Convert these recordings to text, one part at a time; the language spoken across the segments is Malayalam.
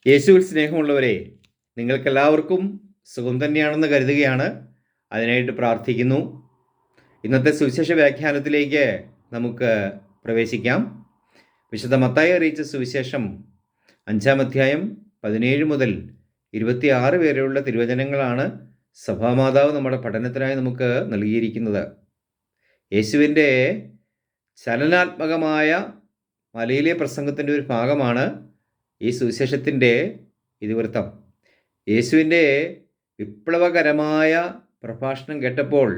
യേശുവിൽ സ്നേഹമുള്ളവരെ, നിങ്ങൾക്കെല്ലാവർക്കും സുഖം തന്നെയാണെന്ന് കരുതുകയാണ്. അതിനായിട്ട് പ്രാർത്ഥിക്കുന്നു. ഇന്നത്തെ സുവിശേഷ വ്യാഖ്യാനത്തിലേക്ക് നമുക്ക് പ്രവേശിക്കാം. വിശുദ്ധ മത്തായി അറിയിച്ച സുവിശേഷം 5-ാം അധ്യായം 17 മുതൽ 26 വരെയുള്ള തിരുവചനങ്ങളാണ് സഭാമാതാവ് നമ്മുടെ പഠനത്തിനായി നമുക്ക് നൽകിയിരിക്കുന്നത്. യേശുവിൻ്റെ ചലനാത്മകമായ മലയിലെ പ്രസംഗത്തിൻ്റെ ഒരു ഭാഗമാണ് ഈ സുവിശേഷത്തിൻ്റെ ഇതിവൃത്തം. യേശുവിൻ്റെ വിപ്ലവകരമായ പ്രഭാഷണം കേട്ടപ്പോൾ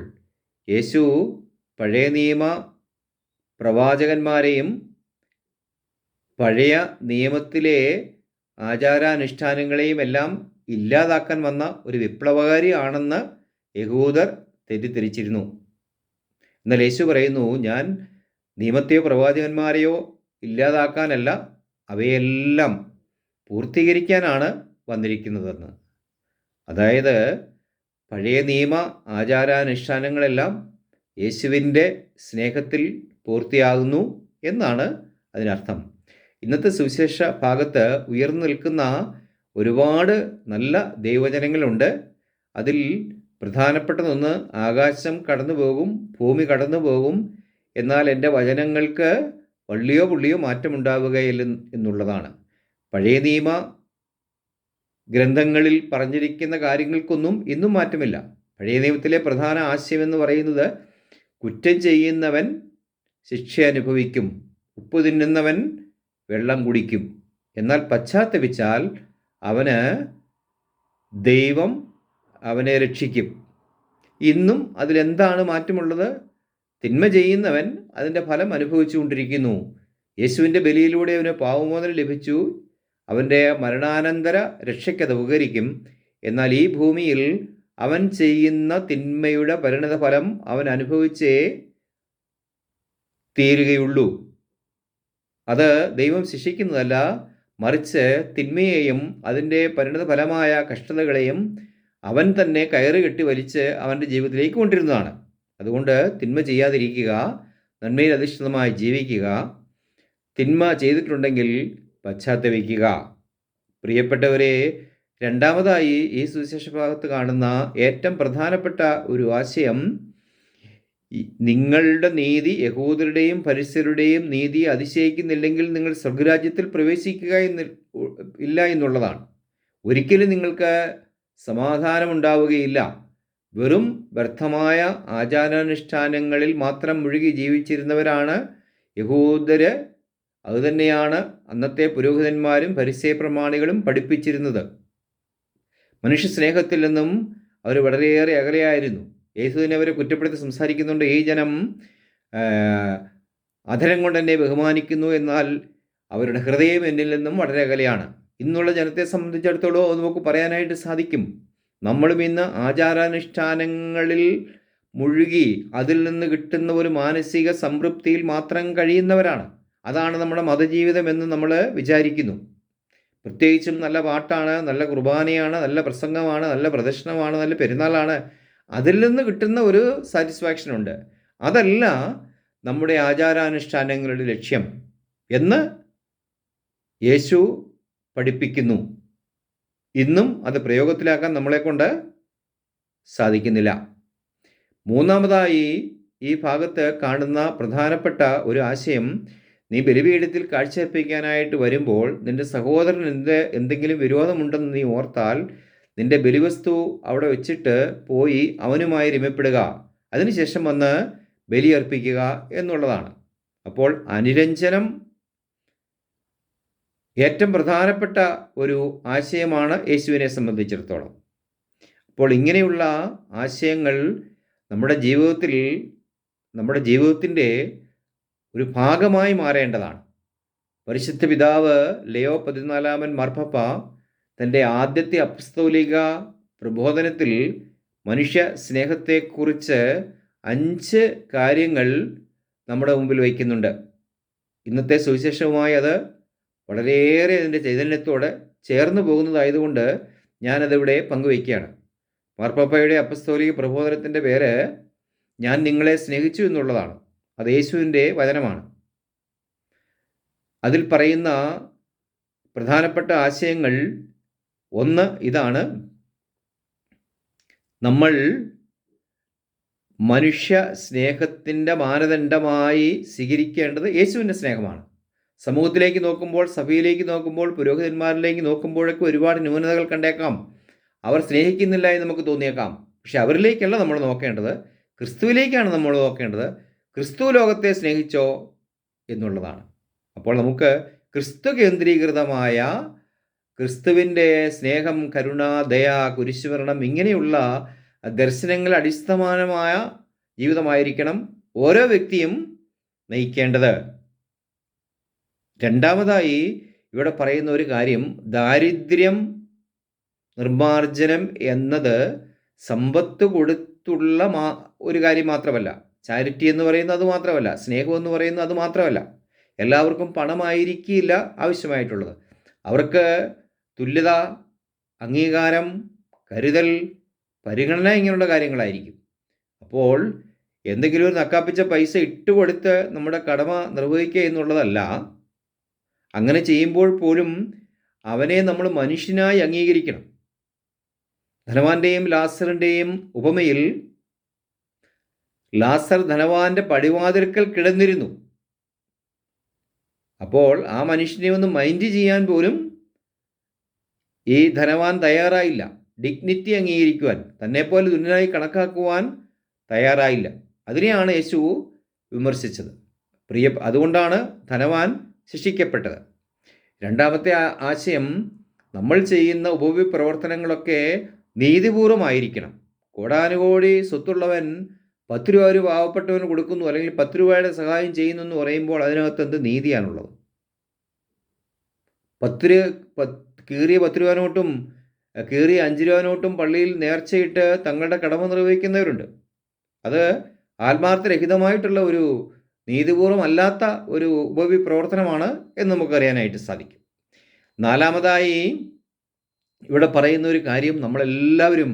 യേശു പഴയ നിയമ പ്രവാചകന്മാരെയും പഴയ നിയമത്തിലെ ആചാരാനുഷ്ഠാനങ്ങളെയും എല്ലാം ഇല്ലാതാക്കാൻ വന്ന ഒരു വിപ്ലവകാരി ആണെന്ന് യഹൂദർ തെറ്റിദ്ധരിച്ചിരുന്നു. എന്നാൽ യേശു പറയുന്നു, ഞാൻ നിയമത്തെയോ പ്രവാചകന്മാരെയോ ഇല്ലാതാക്കാനല്ല, അവയെല്ലാം പൂർത്തീകരിക്കാനാണ് വന്നിരിക്കുന്നതെന്ന്. അതായത് പഴയ നിയമ ആചാരാനുഷ്ഠാനങ്ങളെല്ലാം യേശുവിൻ്റെ സ്നേഹത്തിൽ പൂർത്തിയാകുന്നു എന്നാണ് അതിനർത്ഥം. ഇന്നത്തെ സുവിശേഷ ഭാഗത്ത് ഉയർന്നു നിൽക്കുന്ന ഒരുപാട് നല്ല ദൈവവചനങ്ങളുണ്ട്. അതിൽ പ്രധാനപ്പെട്ടതൊന്ന്, ആകാശം കടന്നു പോകും, ഭൂമി കടന്നു പോകും, എന്നാൽ എൻ്റെ വചനങ്ങൾക്ക് വള്ളിയോ പുള്ളിയോ മാറ്റമുണ്ടാവുകയില്ല എന്നുള്ളതാണ്. പഴയ നിയമ ഗ്രന്ഥങ്ങളിൽ പറഞ്ഞിരിക്കുന്ന കാര്യങ്ങൾക്കൊന്നും ഇന്നും മാറ്റമില്ല. പഴയ നിയമത്തിലെ പ്രധാന ആശയമെന്ന് പറയുന്നത്, കുറ്റം ചെയ്യുന്നവൻ ശിക്ഷ അനുഭവിക്കും, ഉപ്പ് തിന്നുന്നവൻ വെള്ളം കുടിക്കും, എന്നാൽ പശ്ചാത്തപിച്ചാൽ അവന് ദൈവം അവനെ രക്ഷിക്കും. ഇന്നും അതിലെന്താണ് മാറ്റമുള്ളത്? തിന്മ ചെയ്യുന്നവൻ അതിൻ്റെ ഫലം അനുഭവിച്ചുകൊണ്ടിരിക്കുന്നു. യേശുവിൻ്റെ ബലിയിലൂടെ അവന് പാപമോചനം ലഭിച്ചു, അവൻ്റെ മരണാനന്തര രക്ഷയ്ക്കത് ഉപകരിക്കും. എന്നാൽ ഈ ഭൂമിയിൽ അവൻ ചെയ്യുന്ന തിന്മയുടെ പരിണത ഫലം അവൻ അനുഭവിച്ചേ തീരുകയുള്ളൂ. അത് ദൈവം ശിക്ഷിക്കുന്നതല്ല, മറിച്ച് തിന്മയെയും അതിൻ്റെ പരിണത ഫലമായ കഷ്ടതകളെയും അവൻ തന്നെ കയറ് കെട്ടി വലിച്ച് അവൻ്റെ ജീവിതത്തിലേക്ക് കൊണ്ടിരുന്നതാണ്. അതുകൊണ്ട് തിന്മ ചെയ്യാതിരിക്കുക, നന്മയിൽ അധിഷ്ഠിതമായി ജീവിക്കുക, തിന്മ ചെയ്തിട്ടുണ്ടെങ്കിൽ പശ്ചാത്തപിക്കുക. പ്രിയപ്പെട്ടവരെ, രണ്ടാമതായി ഈ സുവിശേഷ ഭാഗത്ത് കാണുന്ന ഏറ്റവും പ്രധാനപ്പെട്ട ഒരു ആശയം, നിങ്ങളുടെ നീതി യഹൂദരുടെയും ഫരിസ്യരുടെയും നീതി അതിശയിക്കുന്നില്ലെങ്കിൽ നിങ്ങൾ സ്വർഗരാജ്യത്തിൽ പ്രവേശിക്കുക ഇല്ല എന്നുള്ളതാണ്. ഒരിക്കലും നിങ്ങൾക്ക് സമാധാനമുണ്ടാവുകയില്ല. വെറും വ്യർത്ഥമായ ആചാരാനുഷ്ഠാനങ്ങളിൽ മാത്രം മുഴുകി ജീവിച്ചിരുന്നവരാണ് യഹൂദര്. അതുതന്നെയാണ് അന്നത്തെ പുരോഹിതന്മാരും ഫരിസേയ പ്രമാണികളും പഠിപ്പിച്ചിരുന്നത്. മനുഷ്യ സ്നേഹത്തിൽ നിന്നും അവർ വളരെയേറെ അകലെയായിരുന്നു. യേശുവിനെ അവരെ കുറ്റപ്പെടുത്തി സംസാരിക്കുന്നുണ്ട്. ഈ ജനം അധരം കൊണ്ട് എന്നെ ബഹുമാനിക്കുന്നു, എന്നാൽ അവരുടെ ഹൃദയം എന്നിൽ നിന്നും വളരെ അകലെയാണ്. ഇന്നുള്ള ജനത്തെ സംബന്ധിച്ചിടത്തോളം നമുക്ക് പറയാനായിട്ട് സാധിക്കും, നമ്മളും ഇന്ന് ആചാരാനുഷ്ഠാനങ്ങളിൽ മുഴുകി അതിൽ നിന്ന് കിട്ടുന്ന ഒരു മാനസിക സംതൃപ്തിയിൽ മാത്രം കഴിയുന്നവരാണ്. അതാണ് നമ്മുടെ മതജീവിതം എന്ന് നമ്മൾ വിചാരിക്കുന്നു. പ്രത്യേകിച്ചും നല്ല പാട്ടാണ്, നല്ല കുർബാനയാണ്, നല്ല പ്രസംഗമാണ്, നല്ല പ്രദർശനമാണ്, നല്ല പെരുന്നാളാണ്, അതിൽ നിന്ന് കിട്ടുന്ന ഒരു സാറ്റിസ്ഫാക്ഷൻ ഉണ്ട്. അതല്ല നമ്മുടെ ആചാരാനുഷ്ഠാനങ്ങളുടെ ലക്ഷ്യം എന്ന് യേശു പഠിപ്പിക്കുന്നു. ഇന്നും അത് പ്രയോഗത്തിലാക്കാൻ നമ്മളെക്കൊണ്ട് സാധിക്കുന്നില്ല. മൂന്നാമതായി ഈ ഭാഗത്ത് കാണുന്ന പ്രധാനപ്പെട്ട ഒരു ആശയം, നീ ബലിപീഠത്തിൽ കാഴ്ചയർപ്പിക്കാനായിട്ട് വരുമ്പോൾ നിൻ്റെ സഹോദരൻ എന്തെങ്കിലും വിരോധമുണ്ടെന്ന് നീ ഓർത്താൽ നിൻ്റെ ബലിവസ്തു അവിടെ വെച്ചിട്ട് പോയി അവനുമായി രമ്യപ്പെടുക, അതിനുശേഷം വന്ന് ബലിയർപ്പിക്കുക എന്നുള്ളതാണ്. അപ്പോൾ അനുരഞ്ജനം ഏറ്റവും പ്രധാനപ്പെട്ട ഒരു ആശയമാണ് യേശുവിനെ സംബന്ധിച്ചിടത്തോളം. അപ്പോൾ ഇങ്ങനെയുള്ള ആശയങ്ങൾ നമ്മുടെ ജീവിതത്തിൻ്റെ ഒരു ഭാഗമായി മാറേണ്ടതാണ്. പരിശുദ്ധ പിതാവ് ലിയോ 14 മാർപ്പാപ്പ തൻ്റെ ആദ്യത്തെ അപ്പസ്തോലിക പ്രബോധനത്തിൽ മനുഷ്യ സ്നേഹത്തെക്കുറിച്ച് 5 കാര്യങ്ങൾ നമ്മുടെ മുമ്പിൽ വയ്ക്കുന്നുണ്ട്. ഇന്നത്തെ സുവിശേഷവുമായി അത് വളരെയേറെ അതിൻ്റെ ചൈതന്യത്തോടെ ചേർന്ന് പോകുന്നതായതുകൊണ്ട് ഞാനതിവിടെ പങ്കുവയ്ക്കുകയാണ്. മാർപ്പാപ്പയുടെ അപ്പസ്തോലിക പ്രബോധനത്തിൻ്റെ പേര് ഞാൻ നിങ്ങളെ സ്നേഹിച്ചു എന്നുള്ളതാണ്. അത് യേശുവിൻ്റെ വചനമാണ്. അതിൽ പറയുന്ന പ്രധാനപ്പെട്ട ആശയങ്ങൾ ഒന്ന് ഇതാണ്: നമ്മൾ മനുഷ്യ സ്നേഹത്തിൻ്റെ മാനദണ്ഡമായി സ്വീകരിക്കേണ്ടത് യേശുവിൻ്റെ സ്നേഹമാണ്. സമൂഹത്തിലേക്ക് നോക്കുമ്പോൾ, സഭയിലേക്ക് നോക്കുമ്പോൾ, പുരോഹിതന്മാരിലേക്ക് നോക്കുമ്പോഴൊക്കെ ഒരുപാട് ന്യൂനതകൾ കണ്ടേക്കാം. അവർ സ്നേഹിക്കുന്നില്ല എന്ന് നമുക്ക് തോന്നിയേക്കാം. പക്ഷെ അവരിലേക്കല്ല നമ്മൾ നോക്കേണ്ടത്, ക്രിസ്തുവിലേക്കാണ് നമ്മൾ നോക്കേണ്ടത്. ക്രിസ്തു ലോകത്തെ സ്നേഹിച്ചോ എന്നുള്ളതാണ്. അപ്പോൾ നമുക്ക് ക്രിസ്തു കേന്ദ്രീകൃതമായ, ക്രിസ്തുവിൻ്റെ സ്നേഹം, കരുണ, ദയ, കുരിശുമരണം ഇങ്ങനെയുള്ള ദർശനങ്ങൾ അടിസ്ഥാനമായ ജീവിതമായിരിക്കണം ഓരോ വ്യക്തിയും നയിക്കേണ്ടത്. രണ്ടാമതായി ഇവിടെ പറയുന്ന ഒരു കാര്യം, ദാരിദ്ര്യം നിർമ്മാർജ്ജനം എന്നത് സമ്പത്ത് കൊടുത്തുള്ള ഒരു കാര്യം മാത്രമല്ല. ചാരിറ്റി എന്ന് പറയുന്നത് അത് മാത്രമല്ല. സ്നേഹം എന്ന് പറയുന്നത് അത് മാത്രമല്ല. എല്ലാവർക്കും പണമായിരിക്കില്ല ആവശ്യമായിട്ടുള്ളത്. അവർക്ക് തുല്യത, അംഗീകാരം, കരുതൽ, പരിഗണന ഇങ്ങനെയുള്ള കാര്യങ്ങളായിരിക്കും. അപ്പോൾ എന്തെങ്കിലും ഒരു നക്കാപ്പിച്ച പൈസ ഇട്ടുകൊടുത്ത് നമ്മുടെ കടമ നിർവഹിക്കുക എന്നുള്ളതല്ല. അങ്ങനെ ചെയ്യുമ്പോൾ പോലും അവനെ നമ്മൾ മനുഷ്യനായി അംഗീകരിക്കണം. ധനവാന്റെയും ലാസറിൻ്റെയും ഉപമയിൽ ലാസർ ധനവാന്റെ പടിവാതിൽക്കൽ കിടന്നിരുന്നു. അപ്പോൾ ആ മനുഷ്യനെ ഒന്ന് മൈൻഡ് ചെയ്യാൻ പോലും ഈ ധനവാൻ തയ്യാറായില്ല. ഡിഗ്നിറ്റി അംഗീകരിക്കുവാൻ, തന്നെപ്പോലെ തുല്യനായി കണക്കാക്കുവാൻ തയ്യാറായില്ല. അതിനെയാണ് യേശു വിമർശിച്ചത്. അതുകൊണ്ടാണ് ധനവാൻ ശിക്ഷിക്കപ്പെട്ടത്. രണ്ടാമത്തെ ആശയം, നമ്മൾ ചെയ്യുന്ന ഉപവിപ്രവർത്തനങ്ങളൊക്കെ നീതിപൂർവമായിരിക്കണം. കോടാനുകോടി സ്വത്തുള്ളവൻ 10 രൂപ ഒരു പാവപ്പെട്ടവന് കൊടുക്കുന്നു, അല്ലെങ്കിൽ 10 രൂപയുടെ സഹായം ചെയ്യുന്നു എന്ന് പറയുമ്പോൾ അതിനകത്ത് എന്ത് നീതിയാണുള്ളത്? കീറിയ 10 രൂപ നോട്ടും കീറിയ 5 രൂപ നോട്ടും പള്ളിയിൽ നേർച്ചയിട്ട് തങ്ങളുടെ കടമ നിർവഹിക്കുന്നവരുണ്ട്. അത് ആത്മാർത്ഥരഹിതമായിട്ടുള്ള ഒരു നീതിപൂർവമല്ലാത്ത ഒരു ഉപവിപ്രവർത്തനമാണ് എന്ന് നമുക്കറിയാനായിട്ട് സാധിക്കും. നാലാമതായി ഇവിടെ പറയുന്ന ഒരു കാര്യം, നമ്മളെല്ലാവരും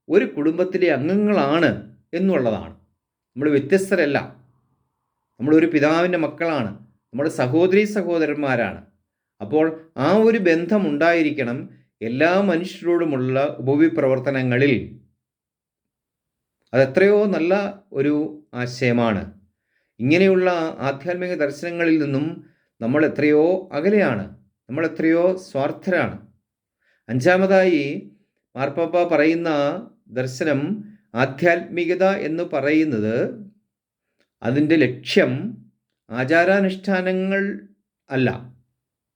ഒരു കുടുംബത്തിലെ അംഗങ്ങളാണ് എന്നുള്ളതാണ്. നമ്മൾ വ്യത്യസ്തരല്ല. നമ്മളൊരു പിതാവിൻ്റെ മക്കളാണ്. നമ്മുടെ സഹോദരന്മാരാണ്. അപ്പോൾ ആ ഒരു ബന്ധം ഉണ്ടായിരിക്കണം എല്ലാ മനുഷ്യരോടുമുള്ള ഉപവിപ്രവർത്തനങ്ങളിൽ. അതെത്രയോ നല്ല ഒരു ആശയമാണ്. ഇങ്ങനെയുള്ള ആധ്യാത്മിക ദർശനങ്ങളിൽ നിന്നും നമ്മൾ എത്രയോ അകലെയാണ്. നമ്മൾ എത്രയോ സ്വാർത്ഥരാണ്. അഞ്ചാമതായി മാർപ്പാപ്പ പറയുന്ന ദർശനം, ആധ്യാത്മികത എന്ന് പറയുന്നത് അതിൻ്റെ ലക്ഷ്യം ആചാരാനുഷ്ഠാനങ്ങൾ അല്ല,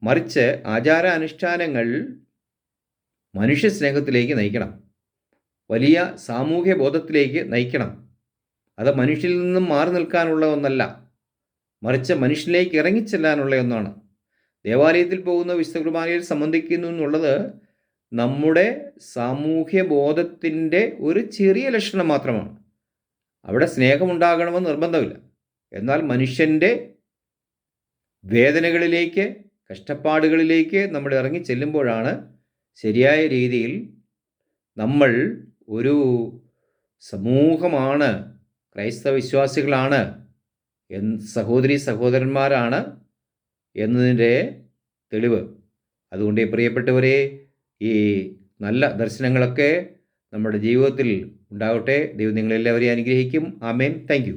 മറിച്ച് ആചാരാനുഷ്ഠാനങ്ങൾ മനുഷ്യ സ്നേഹത്തിലേക്ക് നയിക്കണം, വലിയ സാമൂഹ്യ ബോധത്തിലേക്ക് നയിക്കണം. അത് മനുഷ്യരിൽ നിന്നും മാറി നിൽക്കാനുള്ള ഒന്നല്ല, മറിച്ച് മനുഷ്യനിലേക്ക് ഇറങ്ങിച്ചെല്ലാനുള്ള ഒന്നാണ്. ദേവാലയത്തിൽ പോകുന്ന വിശുദ്ധ കുർബാനയിൽ സംബന്ധിക്കുന്നു എന്നുള്ളത് നമ്മുടെ സാമൂഹ്യ ബോധത്തിൻ്റെ ഒരു ചെറിയ ലക്ഷണം മാത്രമാണ്. അവിടെ സ്നേഹമുണ്ടാകണമെന്ന് നിർബന്ധമില്ല. എന്നാൽ മനുഷ്യൻ്റെ വേദനകളിലേക്ക്, കഷ്ടപ്പാടുകളിലേക്ക് നമ്മൾ ഇറങ്ങി ചെല്ലുമ്പോഴാണ് ശരിയായ രീതിയിൽ നമ്മൾ ഒരു സമൂഹമാണ്, ക്രൈസ്തവ വിശ്വാസികളാണ്, സഹോദരന്മാരാണ് എന്നതിൻ്റെ തെളിവ്. അതുകൊണ്ട് പ്രിയപ്പെട്ടവരെ, ഈ നല്ല ദർശനങ്ങളൊക്കെ നമ്മുടെ ജീവിതത്തിൽ ഉണ്ടാകട്ടെ. ദൈവം നിങ്ങളെല്ലാവരെയും അനുഗ്രഹിക്കും. ആമേൻ. Thank U.